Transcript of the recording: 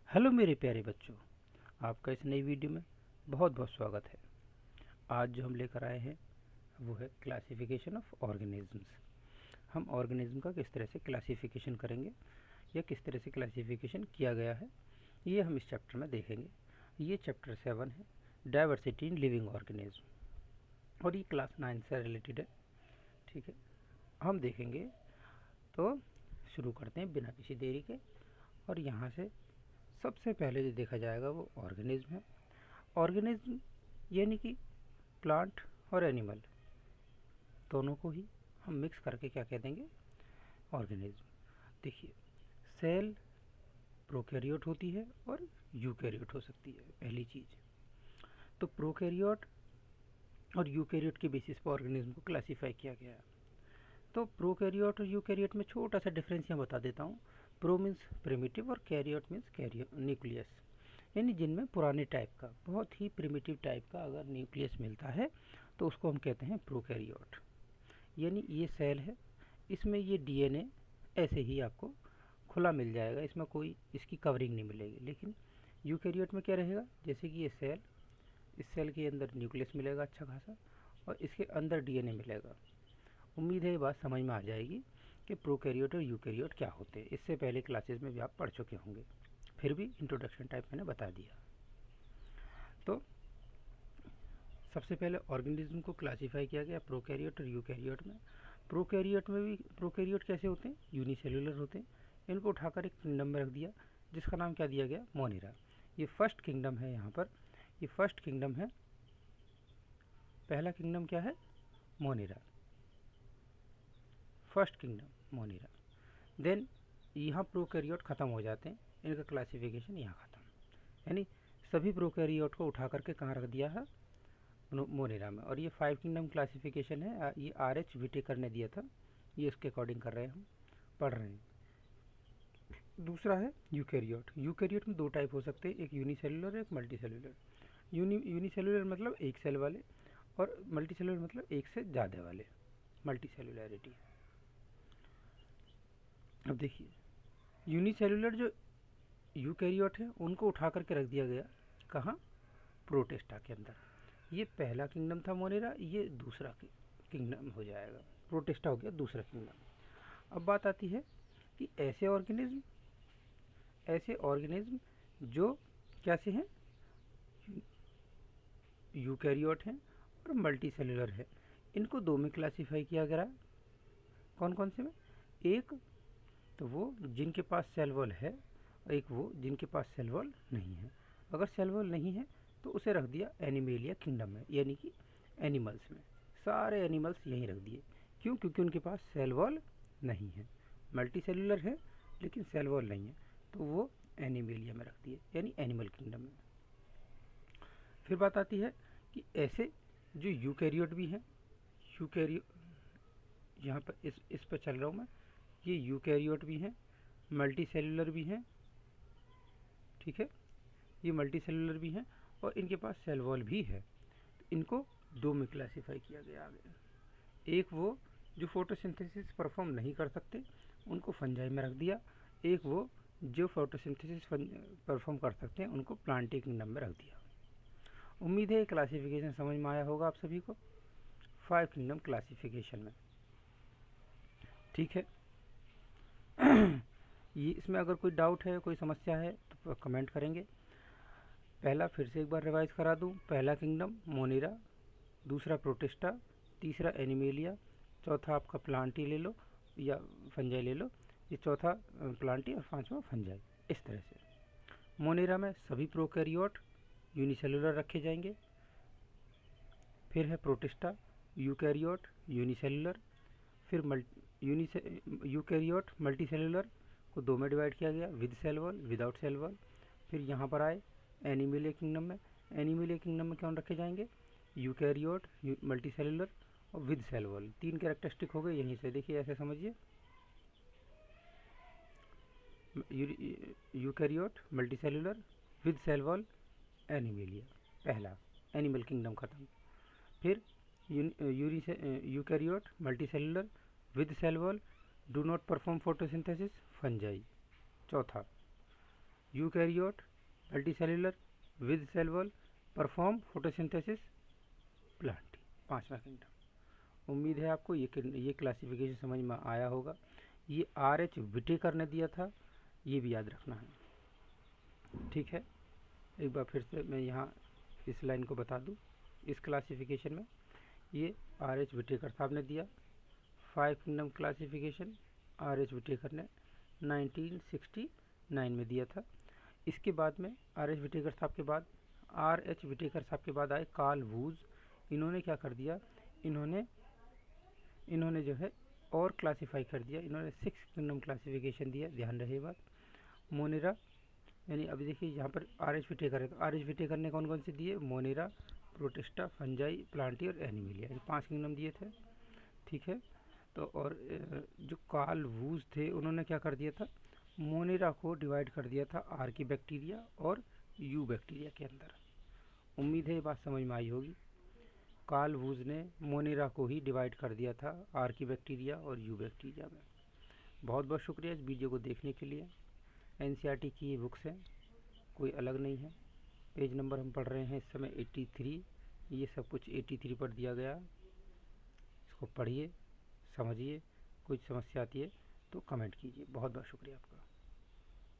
Hello मेरे प्यारे बच्चों, आपका इस नई वीडियो में बहुत बहुत स्वागत है। आज जो हम लेकर आए हैं वो है क्लासिफिकेशन ऑफ ऑर्गेनिजम्स। हम ऑर्गेनिज्म का किस तरह से क्लासिफिकेशन करेंगे या किस तरह से क्लासिफिकेशन किया गया है, ये हम इस चैप्टर में देखेंगे। ये चैप्टर 7 है, डाइवर्सिटी इन लिविंग ऑर्गेनिज्म, और ये क्लास 9 से रिलेटेड है। ठीक है, हम देखेंगे। तो शुरू करते हैं बिना किसी देरी के। और यहाँ से सबसे पहले जो देखा जाएगा वो ऑर्गेनिज्म है। ऑर्गेनिज्म यानी कि प्लांट और एनिमल दोनों को ही हम मिक्स करके क्या कह देंगे, ऑर्गेनिज्म। देखिए, सेल प्रोकैरियोट होती है और यूकैरियोट हो सकती है। पहली चीज़ तो प्रोकैरियोट और यूकैरियोट के बेसिस पर ऑर्गेनिज्म को क्लासीफाई किया गया है। तो प्रोकैरियोट और यूकैरियोट में छोटा सा डिफरेंस यहाँ बता देता हूँ। प्रो मीन्स प्रिमिटिव और कैरियोट मीन्स न्यूक्लियस, यानी जिनमें पुराने टाइप का, बहुत ही प्रिमिटिव टाइप का अगर न्यूक्लियस मिलता है तो उसको हम कहते हैं प्रोकैरियोट। यानी ये सेल है, इसमें ये डीएनए ऐसे ही आपको खुला मिल जाएगा, इसमें कोई इसकी कवरिंग नहीं मिलेगी। लेकिन यूकैरियोट में क्या रहेगा, जैसे कि ये सेल, इस सेल के अंदर न्यूक्लियस मिलेगा अच्छा खासा और इसके अंदर डीएनए मिलेगा। उम्मीद है ये बात समझ में आ जाएगी कि प्रोकैरियोट और यूकैरियोट क्या होते हैं। इससे पहले क्लासेस में भी आप पढ़ चुके होंगे, फिर भी इंट्रोडक्शन टाइप मैंने बता दिया। तो सबसे पहले ऑर्गेनिज्म को क्लासीफाई किया गया प्रोकैरियोट और यूकैरियोट में। प्रोकैरियोट में भी प्रोकैरियोट कैसे होते हैं, यूनिसेलुलर होते हैं। इनको उठाकर एक किंगडम में रख दिया जिसका नाम क्या दिया गया, मोनेरा। ये फर्स्ट किंगडम है, यहाँ पर ये फर्स्ट किंगडम है। पहला किंगडम क्या है, Monera, first kingdom Monera. Then यहाँ प्रोकैरियोट ख़त्म हो जाते हैं, इनका क्लासिफिकेशन यहाँ ख़त्म। यानी सभी प्रोकैरियोट को उठा करके कहाँ रख दिया है, मोनेरा में। और ये 5 किंगडम क्लासिफिकेशन है, ये RH विटेकर ने दिया था, ये उसके अकॉर्डिंग कर रहे हैं, हम पढ़ रहे हैं। दूसरा है यूकैरियोट। यूकैरियोट में दो टाइप हो सकते हैं, एक यूनिसेलुलर एक मल्टी सेलुलर। यूनिसेलुलर मतलब एक सेल वाले, और मल्टी सेलुलर मतलब एक से ज़्यादा वाले, मल्टी सेलुलरिटी। अब देखिए, यूनिसेलुलर जो यूकैरियोट है उनको उठा करके रख दिया गया कहाँ, प्रोटिस्टा के अंदर। ये पहला किंगडम था मोनेरा, ये दूसरा किंगडम हो जाएगा, प्रोटिस्टा हो गया दूसरा किंगडम। अब बात आती है कि ऐसे ऑर्गेनिज्म जो कैसे हैं, यूकैरियोट हैं और मल्टी सेलुलर है, इनको दो में क्लासीफाई किया गया है। कौन कौन से में, एक तो वो जिनके पास सेल वॉल है, और एक वो जिनके पास सेल वॉल नहीं है। अगर सेल वॉल नहीं है तो उसे रख दिया एनिमेलिया किंगडम में, यानी कि एनिमल्स में। सारे एनिमल्स यहीं रख दिए, क्यों, क्योंकि उनके पास सेल वॉल नहीं है। मल्टी सेलुलर है लेकिन सेल वॉल नहीं है, तो वो एनिमेलिया में रख दिए, यानी एनिमल किंगडम में। फिर बात आती है कि ऐसे जो यूकैरियोट भी हैं, यूकैरियो यहाँ पर इस पर चल रहा हूँ मैं, ये यूकैरियोट भी हैं, मल्टी सेलुलर भी हैं, ठीक है, ये मल्टी सेलुलर भी हैं और इनके पास सेल वॉल भी है। तो इनको दो में क्लासीफाई किया गया आगे। एक वो जो फोटोसिंथेसिस परफॉर्म नहीं कर सकते, उनको फंजाई में रख दिया। एक वो जो फोटोसिंथेसिस परफॉर्म कर सकते हैं, उनको प्लांटी किंगडम में रख दिया। उम्मीद है क्लासिफिकेशन समझ में आया होगा आप सभी को, 5 किंगडम क्लासिफिकेशन में, ठीक है। ये इसमें अगर कोई डाउट है, कोई समस्या है तो कमेंट करेंगे। पहला फिर से एक बार रिवाइज करा दूं, पहला किंगडम मोनेरा, दूसरा प्रोटिस्टा, तीसरा एनिमेलिया, चौथा आपका प्लांटी ले लो या फंजाई ले लो, ये चौथा प्लांटी और पांचवा फंजाई। इस तरह से मोनेरा में सभी प्रोकैरियोट यूनिसेलुलर रखे जाएंगे। फिर है प्रोटिस्टा, यूकैरियोट यूनिसेलुलर, फिर यूकैरियोट मल्टी सेलुलर को दो में डिवाइड किया गया, with cell wall without cell wall. फिर यहाँ पर आए एनिमेलिया किंगडम में। एनिमेलिया किंगडम में कौन रखे जाएंगे, यूकैरियोट मल्टी सेलुलर और विद सेल वॉल। तीन कैरेक्टरिस्टिक हो गए, यहीं से देखिए ऐसे समझिए, eukaryote multi cellular with cell wall Animalia, पहला एनिमल किंगडम खत्म। फिर eukaryote multi cellular with cell wall do not perform photosynthesis, fungi, चौथा। Eukaryote, multicellular, with cell wall, perform photosynthesis, plant. पांचवा किंगडम। उम्मीद है आपको ये क्लासिफिकेशन समझ में आया होगा। ये R.H. विटेकर ने दिया था, ये भी याद रखना है। ठीक है, एक बार फिर से मैं यहाँ इस लाइन को बता दूँ। इस क्लासिफिकेशन में ये R.H. विटेकर साहब ने दिया। 5 किंगडम क्लासिफिकेशन R.H. विटेकर ने 1969 में दिया था। इसके बाद में R.H. विटेकर साहब के बाद R.H. विटेकर साहब के बाद आए कार्ल वूज। इन्होंने क्या कर दिया, इन्होंने जो है और क्लासिफाई कर दिया। इन्होंने 6 किंगडम क्लासिफिकेशन दिया, ध्यान रहे बात। मोनेरा, यानी अभी देखिए यहाँ पर R.H. विटेकर है, तो R.H. विटेकर ने कौन कौन से दिए, मोनेरा, प्रोटिस्टा, फंजाई, प्लांटी और एनिमिलिया, ये 5 किंगडम दिए थे। ठीक है, तो और जो कार्ल वूज थे उन्होंने क्या कर दिया था, मोनेरा को डिवाइड कर दिया था आर्की बैक्टीरिया और यू बैक्टीरिया के अंदर। उम्मीद है ये बात समझ में आई होगी। कार्ल वूज ने मोनेरा को ही डिवाइड कर दिया था आर्की बैक्टीरिया और यू बैक्टीरिया में। बहुत बहुत शुक्रिया इस वीडियो को देखने के लिए। NCERT की ये बुक्स हैं, कोई अलग नहीं है। पेज नंबर हम पढ़ रहे हैं इस समय 83। ये सब कुछ 83 पर दिया गया। इसको पढ़िए, समझिए। कोई समस्या आती है तो कमेंट कीजिए। बहुत बहुत शुक्रिया आपका।